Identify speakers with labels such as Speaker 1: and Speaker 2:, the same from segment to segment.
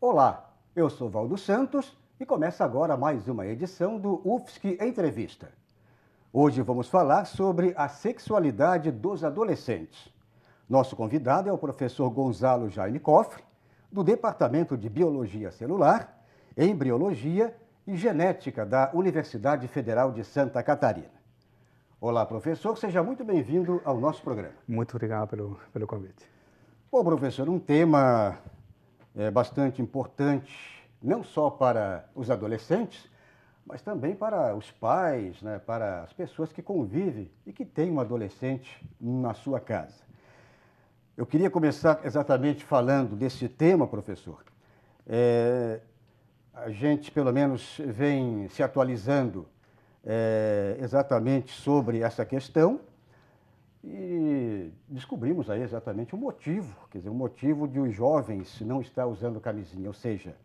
Speaker 1: Olá, eu sou Valdo Santos e começa agora mais uma edição do UFSC Entrevista. Hoje vamos falar sobre a sexualidade dos adolescentes. Nosso convidado é o professor Gonzalo Jaime Cofre, do Departamento de Biologia Celular, Embriologia e Genética da Universidade Federal de Santa Catarina. Olá, professor, seja muito bem-vindo ao nosso programa.
Speaker 2: Muito obrigado pelo convite.
Speaker 1: Bom, professor, um tema bastante importante, não só para os adolescentes, mas também para os pais, né, para as pessoas que convivem e que têm um adolescente na sua casa. Eu queria começar exatamente falando desse tema, professor. A gente, pelo menos, vem se atualizando exatamente sobre essa questão e descobrimos aí exatamente o motivo, quer dizer, o motivo de os jovens não estar usando camisinha, ou seja,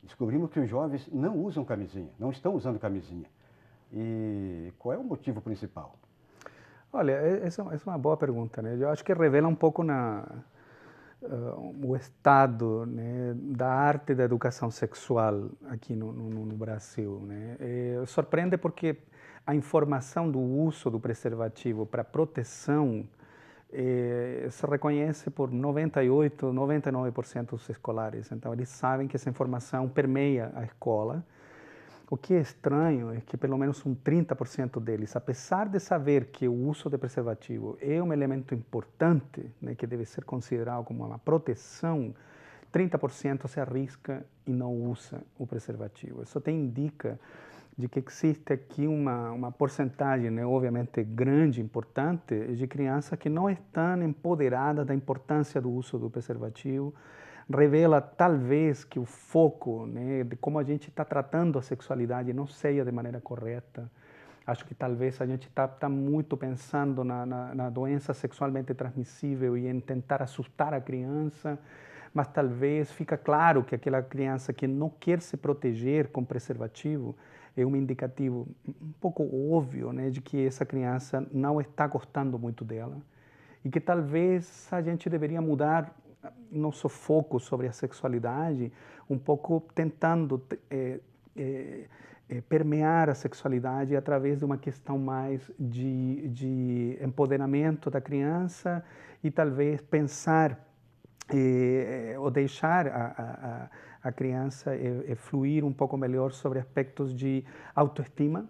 Speaker 1: descobrimos que os jovens não usam camisinha, não estão usando camisinha. E qual é o motivo principal?
Speaker 2: Olha, essa é uma boa pergunta, né? Eu acho que revela um pouco o estado, né, da arte da educação sexual aqui no Brasil, né? Surpreende porque a informação do uso do preservativo para proteção se reconhece por 98, 99% dos escolares. Então, eles sabem que essa informação permeia a escola. O que é estranho é que pelo menos 30% deles, apesar de saber que o uso de preservativo é um elemento importante, né, que deve ser considerado como uma proteção, 30% se arrisca e não usa o preservativo. Isso te indica de que existe aqui uma porcentagem, né, obviamente grande, importante, de crianças que não estão empoderadas da importância do uso do preservativo. Revela talvez que o foco, né, de como a gente está tratando a sexualidade não seja de maneira correta. Acho que talvez a gente está muito pensando na doença sexualmente transmissível e em tentar assustar a criança, mas talvez fica claro que aquela criança que não quer se proteger com preservativo é um indicativo um pouco óbvio, né, de que essa criança não está gostando muito dela e que talvez a gente deveria mudar nosso foco sobre a sexualidade, um pouco tentando permear a sexualidade através de uma questão mais de empoderamento da criança e talvez pensar ou deixar a criança fluir um pouco melhor sobre aspectos de autoestima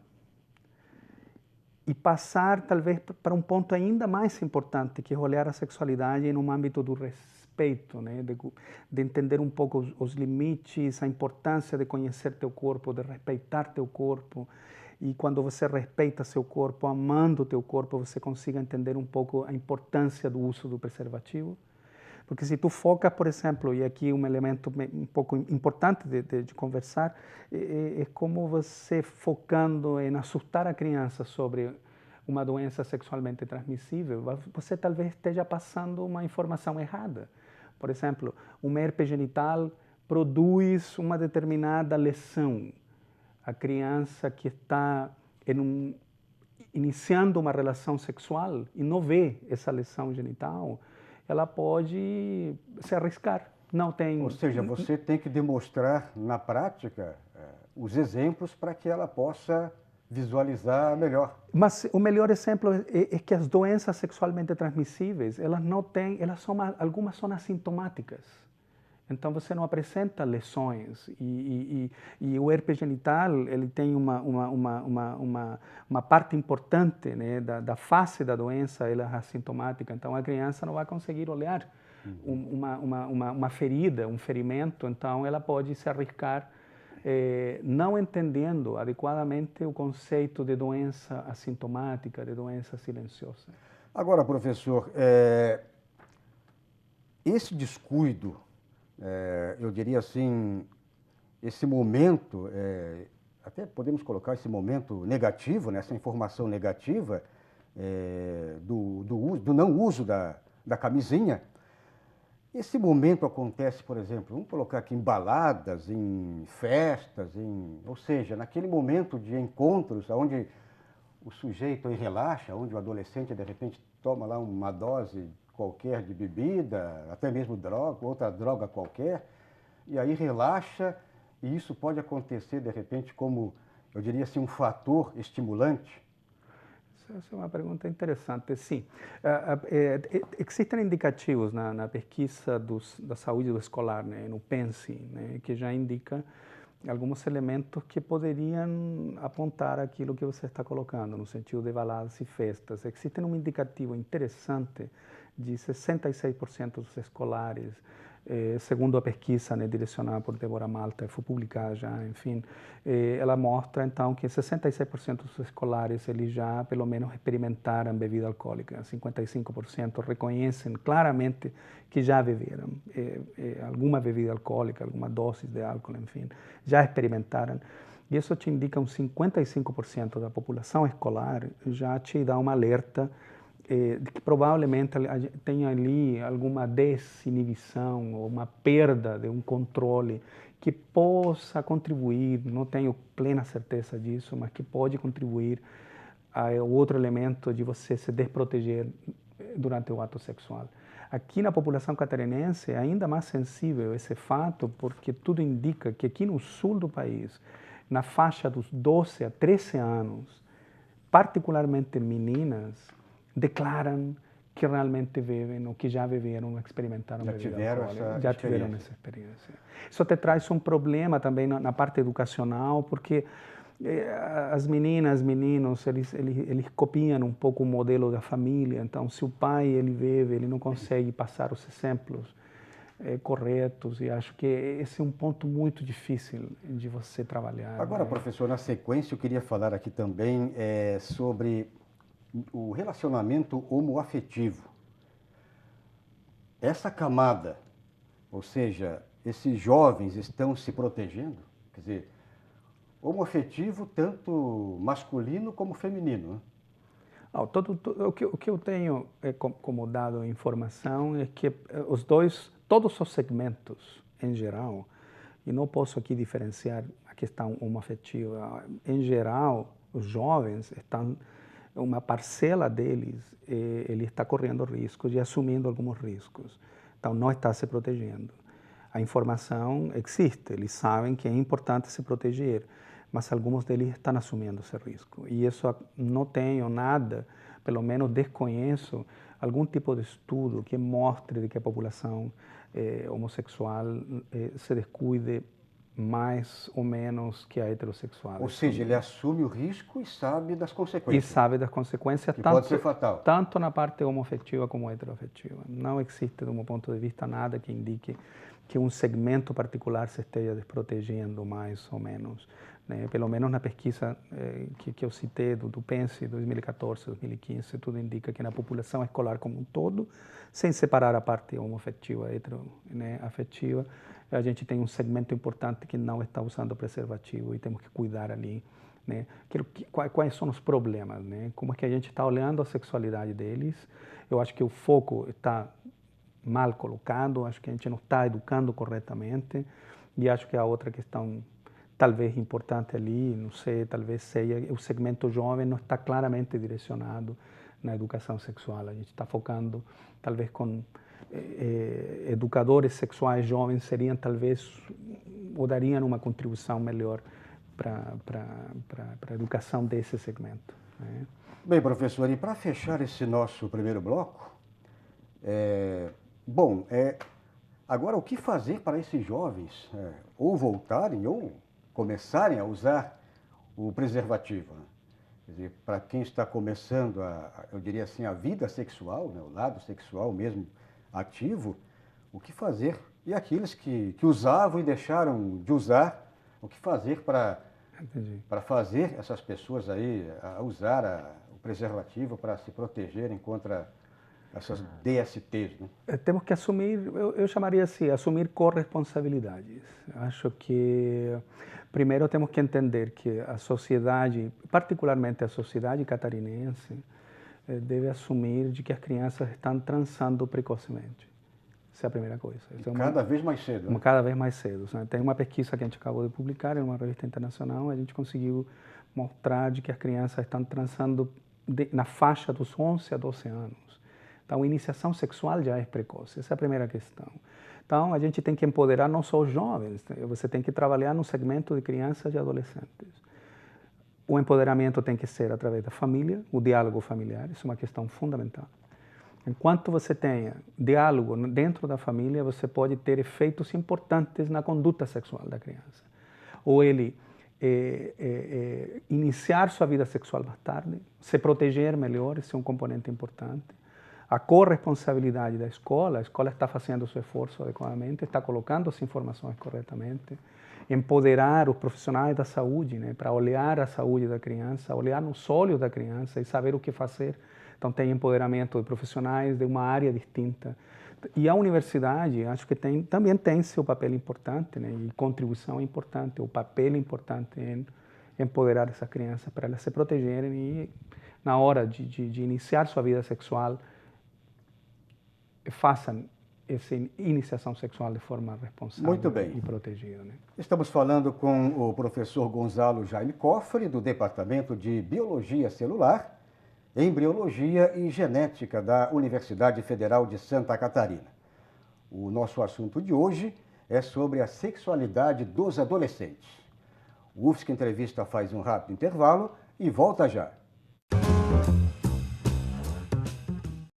Speaker 2: e passar talvez para um ponto ainda mais importante, que é olhar a sexualidade em um âmbito do respeito, né? De entender um pouco os limites, a importância de conhecer teu corpo, de respeitar teu corpo. E quando você respeita seu corpo, amando teu corpo, você consiga entender um pouco a importância do uso do preservativo. Porque se tu focas, por exemplo, e aqui um elemento um pouco importante de conversar, é como você focando em assustar a criança sobre uma doença sexualmente transmissível, você talvez esteja passando uma informação errada. Por exemplo, uma herpes genital produz uma determinada lesão. A criança que está iniciando uma relação sexual e não vê essa lesão genital, ela pode se arriscar. Não tem...
Speaker 1: Ou seja, você tem que demonstrar na prática os exemplos para que ela possa visualizar melhor.
Speaker 2: Mas o melhor exemplo é que as doenças sexualmente transmissíveis, elas não têm, algumas são assintomáticas. Então você não apresenta lesões e o herpes genital ele tem uma parte importante, né, da fase da doença, ela é assintomática. Então a criança não vai conseguir olhar uma ferida, um ferimento. Então ela pode se arriscar não entendendo adequadamente o conceito de doença assintomática, de doença silenciosa.
Speaker 1: Agora, professor, esse descuido, eu diria assim, esse momento, até podemos colocar esse momento negativo, né, essa informação negativa do não uso da camisinha. Esse momento acontece, por exemplo, vamos colocar aqui em baladas, em festas, ou seja, naquele momento de encontros onde o sujeito aí relaxa, onde o adolescente de repente toma lá uma dose qualquer de bebida, até mesmo droga, outra droga qualquer. e aí relaxa, e isso pode acontecer, de repente, como, eu diria assim, um fator estimulante?
Speaker 2: Essa é uma pergunta interessante. Sim, existem indicativos na pesquisa da saúde do escolar, né, no PENSE, né, que já indica alguns elementos que poderiam apontar aquilo que você está colocando, no sentido de baladas e festas. Existe um indicativo interessante de 66% dos escolares, segundo a pesquisa, né, direcionada por Débora Malta, foi publicada já, enfim, ela mostra então que 66% dos escolares eles já pelo menos experimentaram bebida alcoólica, 55% reconhecem claramente que já beberam alguma bebida alcoólica, alguma dose de álcool, enfim, já experimentaram. E isso te indica 55% da população escolar já te dá um alerta de que provavelmente tem ali alguma desinibição ou uma perda de um controle que possa contribuir, não tenho plena certeza disso, mas que pode contribuir ao outro elemento de você se desproteger durante o ato sexual. Aqui na população catarinense é ainda mais sensível esse fato, porque tudo indica que aqui no sul do país, na faixa dos 12 a 13 anos, particularmente meninas, declaram que realmente bebem ou que já beberam, experimentaram bebida alcoólica, já tiveram essa experiência. Isso te traz um problema também na parte educacional, porque as meninas, meninos, eles copiam um pouco o modelo da família. Então, se o pai ele bebe, ele não consegue passar os exemplos corretos, e acho que esse é um ponto muito difícil de você trabalhar.
Speaker 1: Agora, professor, na sequência eu queria falar aqui também sobre o relacionamento homoafetivo. Essa camada, ou seja, esses jovens estão se protegendo? Quer dizer, homoafetivo tanto masculino como feminino, né?
Speaker 2: O que eu tenho como dado informação é que todos os segmentos em geral, e não posso aqui diferenciar a questão homoafetiva, em geral, os jovens estão, uma parcela deles, ele está correndo riscos e assumindo alguns riscos, então não está se protegendo. A informação existe, eles sabem que é importante se proteger, mas alguns deles estão assumindo esse risco. E isso não tenho nada, pelo menos desconheço, algum tipo de estudo que mostre de que a população homossexual se descuide mais ou menos que a heterossexual.
Speaker 1: Ou seja, ele assume o risco e sabe das consequências.
Speaker 2: E sabe das consequências,
Speaker 1: que pode ser fatal.
Speaker 2: Tanto na parte homoafetiva como heteroafetiva. Não existe, do meu ponto de vista, nada que indique que um segmento particular se esteja desprotegendo mais ou menos, né? Pelo menos na pesquisa que eu citei do PENSE 2014, 2015, tudo indica que na população escolar como um todo, sem separar a parte homoafetiva e heteroafetiva, a gente tem um segmento importante que não está usando preservativo e temos que cuidar ali, né? Quais são os problemas, né? Como é que a gente está olhando a sexualidade deles? Eu acho que o foco está mal colocado, acho que a gente não está educando corretamente, e acho que a outra questão talvez importante ali, não sei, talvez seja o segmento jovem não está claramente direcionado na educação sexual. A gente está focando talvez com educadores sexuais jovens seriam talvez ou dariam uma contribuição melhor para a educação desse segmento, né?
Speaker 1: Bem, professor, e para fechar esse nosso primeiro bloco, agora o que fazer para esses jovens ou voltarem ou começarem a usar o preservativo, né? Quer dizer, para quem está começando, eu diria assim, a vida sexual, né, o lado sexual mesmo ativo, o que fazer? E aqueles que usavam e deixaram de usar, o que fazer para fazer essas pessoas aí a usar o preservativo para se protegerem contra essas DSTs, né?
Speaker 2: Temos que assumir, eu chamaria assim, assumir corresponsabilidades. Acho que primeiro temos que entender que a sociedade, particularmente a sociedade catarinense, deve assumir de que as crianças estão transando precocemente. Essa é a primeira coisa.
Speaker 1: Cada vez mais cedo. Né?
Speaker 2: Cada vez mais cedo. Tem uma pesquisa que a gente acabou de publicar em uma revista internacional, a gente conseguiu mostrar de que as crianças estão transando na faixa dos 11 a 12 anos. Então, a iniciação sexual já é precoce, essa é a primeira questão. Então, a gente tem que empoderar não só os jovens, você tem que trabalhar no segmento de crianças e adolescentes. O empoderamento tem que ser através da família, o diálogo familiar, isso é uma questão fundamental. Enquanto você tenha diálogo dentro da família, você pode ter efeitos importantes na conduta sexual da criança. Ou ele iniciar sua vida sexual mais tarde, se proteger melhor, esse é um componente importante. A corresponsabilidade da escola, a escola está fazendo o seu esforço adequadamente, está colocando as informações corretamente, empoderar os profissionais da saúde, né, para olhar a saúde da criança, olhar nos olhos da criança e saber o que fazer. Então, tem empoderamento de profissionais de uma área distinta. E a universidade, acho que também tem seu papel importante, né, e contribuição importante, o papel importante em empoderar essas crianças para elas se protegerem e, na hora de iniciar sua vida sexual, façam essa iniciação sexual de forma responsável.
Speaker 1: Muito bem.
Speaker 2: E protegida. Né?
Speaker 1: Estamos falando com o professor Gonzalo Jaime Cofre, do Departamento de Biologia Celular, Embriologia e Genética da Universidade Federal de Santa Catarina. O nosso assunto de hoje é sobre a sexualidade dos adolescentes. O UFSC Entrevista faz um rápido intervalo e volta já.